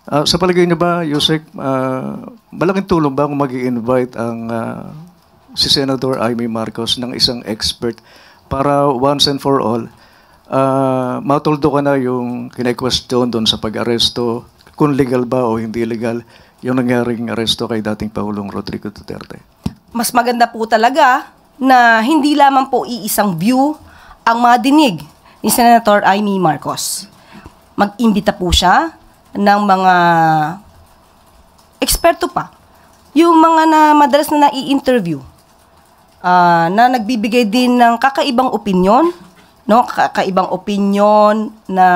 Sa palagay niyo ba, Yusek, malaking tulong ba kung mag-i-invite ang si Senator Amy Marcos ng isang expert para once and for all, matuldo ka na yung kine-question doon sa pag-aresto, kung legal ba o hindi legal yung nangyaring aresto kay dating Pangulong Rodrigo Duterte? Mas maganda po talaga na hindi lamang po iisang view ang madinig ni Senator Amy Marcos. Mag-imbita po siya ng mga eksperto pa. Yung mga na madalas na nai-interview, na nagbibigay din ng kakaibang opinyon, no? Kakaibang opinyon na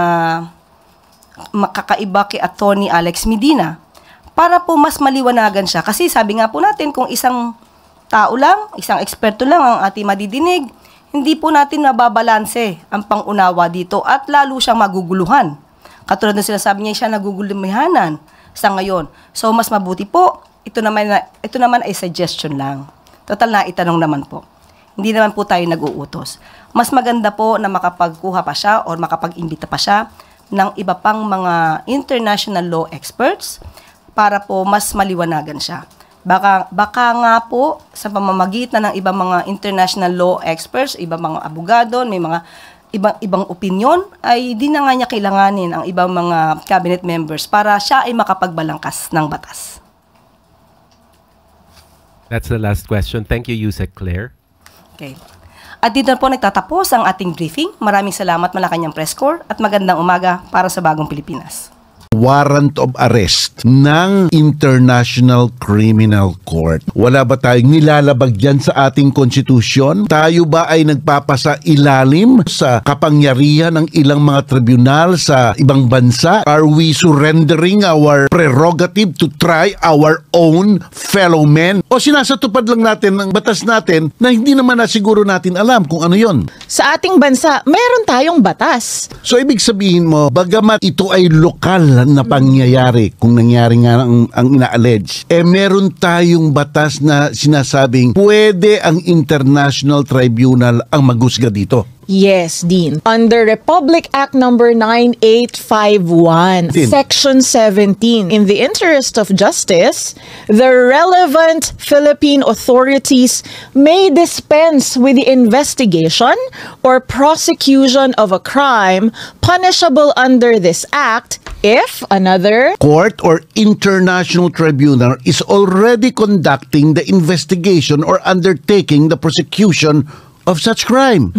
makakaiba kay Attorney Alex Medina para po mas maliwanagan siya. Kasi sabi nga po natin, kung isang tao lang, isang eksperto lang ang ating madidinig, hindi po natin nababalanse ang pangunawa dito at lalo siyang maguguluhan. Katulad na sinasabi niya, siya nagugulumihanan sa ngayon. So, mas mabuti po, ito naman ay suggestion lang. Total na itanong naman po. Hindi naman po tayo nag-uutos. Mas maganda po na makapagkuha pa siya or makapag-imbita pa siya ng iba pang mga international law experts para po mas maliwanagan siya. Baka nga po sa pamamagitan ng ibang mga international law experts, ibang mga abogado, may mga ibang opinion, ay di na nga niya kailanganin ang ibang mga cabinet members para siya ay makapagbalangkas ng batas. That's the last question. Thank you, Yusek Claire. Okay. At dito na po nagtatapos ang ating briefing. Maraming salamat Malacanang Press Corps at magandang umaga para sa Bagong Pilipinas. Warrant of arrest ng International Criminal Court. Wala ba tayong nilalabag dyan sa ating konstitusyon? Tayo ba ay nagpapasa ilalim sa kapangyarihan ng ilang mga tribunal sa ibang bansa? Are we surrendering our prerogative to try our own fellow men? O sinasatupad lang natin ang batas natin na hindi naman na siguro natin alam kung ano yon? Sa ating bansa, meron tayong batas. So ibig sabihin mo, bagamat ito ay lokal na pangyayari, kung nangyari nga ang ina-allege, meron tayong batas na sinasabing pwede ang International Tribunal ang maghusga dito. Yes, Dean. Under Republic Act number 9851, Section 17, in the interest of justice, the relevant Philippine authorities may dispense with the investigation or prosecution of a crime punishable under this act if another court or international tribunal is already conducting the investigation or undertaking the prosecution of such crime.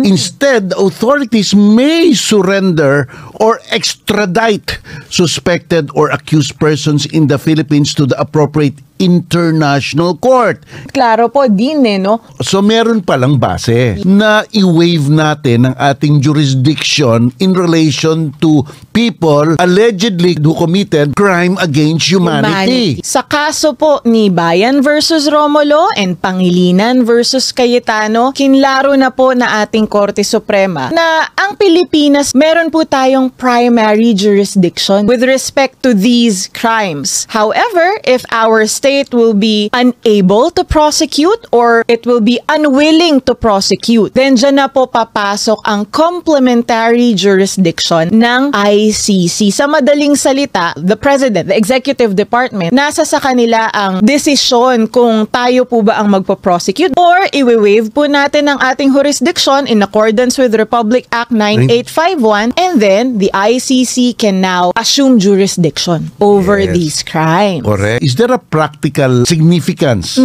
Instead, the authorities may surrender or extradite suspected or accused persons in the Philippines to the appropriate international court. Klaro po din no? So meron palang base na i-waive natin ang ating jurisdiction in relation to people allegedly who committed crime against humanity. Sa kaso po ni Bayan versus Romulo and Pangilinan versus Cayetano, kinlaro na po na ating Korte Suprema na ang Pilipinas meron po tayong primary jurisdiction with respect to these crimes. However, if our state will be unable to prosecute or it will be unwilling to prosecute, then dyan na po papasok ang complementary jurisdiction ng ICC. Sa madaling salita, the President, the Executive Department, nasa sa kanila ang desisyon kung tayo po ba ang magpo-prosecute or i-waive po natin ang ating jurisdiction in accordance with Republic Act 9851, and then the ICC can now assume jurisdiction over these crimes. Correct. Is there a practical significance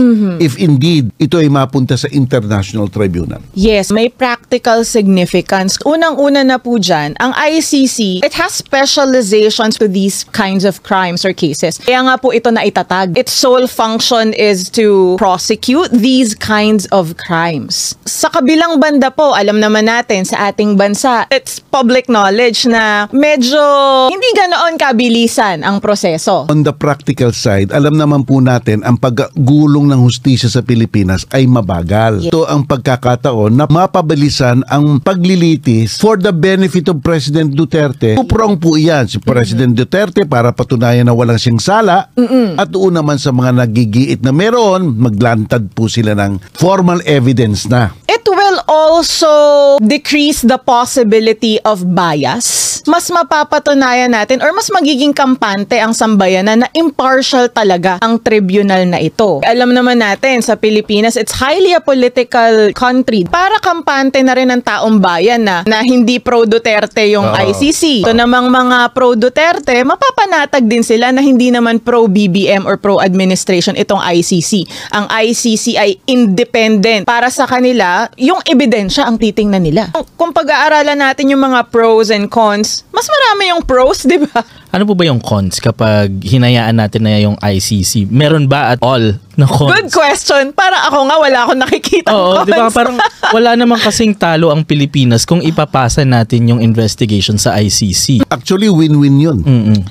if indeed ito ay mapunta sa International Tribunal? Yes, may practical significance. Unang-una na po dyan, ang ICC, it has specializations to these kinds of crimes or cases. Kaya nga po ito na itatag. Its sole function is to prosecute these kinds of crimes. Sa kabilang banda po, alam naman natin sa ating bansa, it's public knowledge na medyo hindi ganoon kabilisan ang proseso. On the practical side, alam naman po natin ang paggulong ng hustisya sa Pilipinas ay mabagal. Ito ang pagkakataon na mapabilisan ang paglilitis for the benefit of President Duterte. Puprong po iyan si President Duterte para patunayan na walang siyang sala at doon naman sa mga nagigiit na meron, maglantad po sila ng formal evidence na. It will also decrease the possibility of bias. Mas mapapatunayan natin or mas magiging kampante ang sambayanan na impartial talaga ang tribunal na ito. Alam naman natin sa Pilipinas, it's highly a political country. Para kampante na rin ang taong bayan na hindi pro-Duterte yung ICC. Ito namang mga pro-Duterte, mapapanatag din sila na hindi naman pro-BBM or pro-administration itong ICC. Ang ICC ay independent. Para sa kanila, yung ebidensya ang titingnan nila. Kung pag-aaralan natin yung mga pros and cons, mas marami yung pros, di ba? Ano po ba yung cons kapag hinayaan natin na yung ICC? Meron ba at all na cons? Good question. Para ako nga, wala akong nakikita Oo, cons. di ba? Parang wala namang kasing talo ang Pilipinas kung ipapasa natin yung investigation sa ICC. Actually, win-win yun.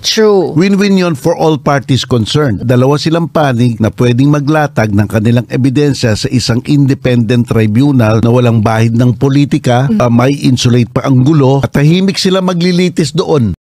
True. Win-win yun for all parties concerned. Dalawa silang panig na pwedeng maglatag ng kanilang ebidensya sa isang independent tribunal na walang bahid ng politika, may insulate pa ang gulo, at tahimik sila maglilitis doon.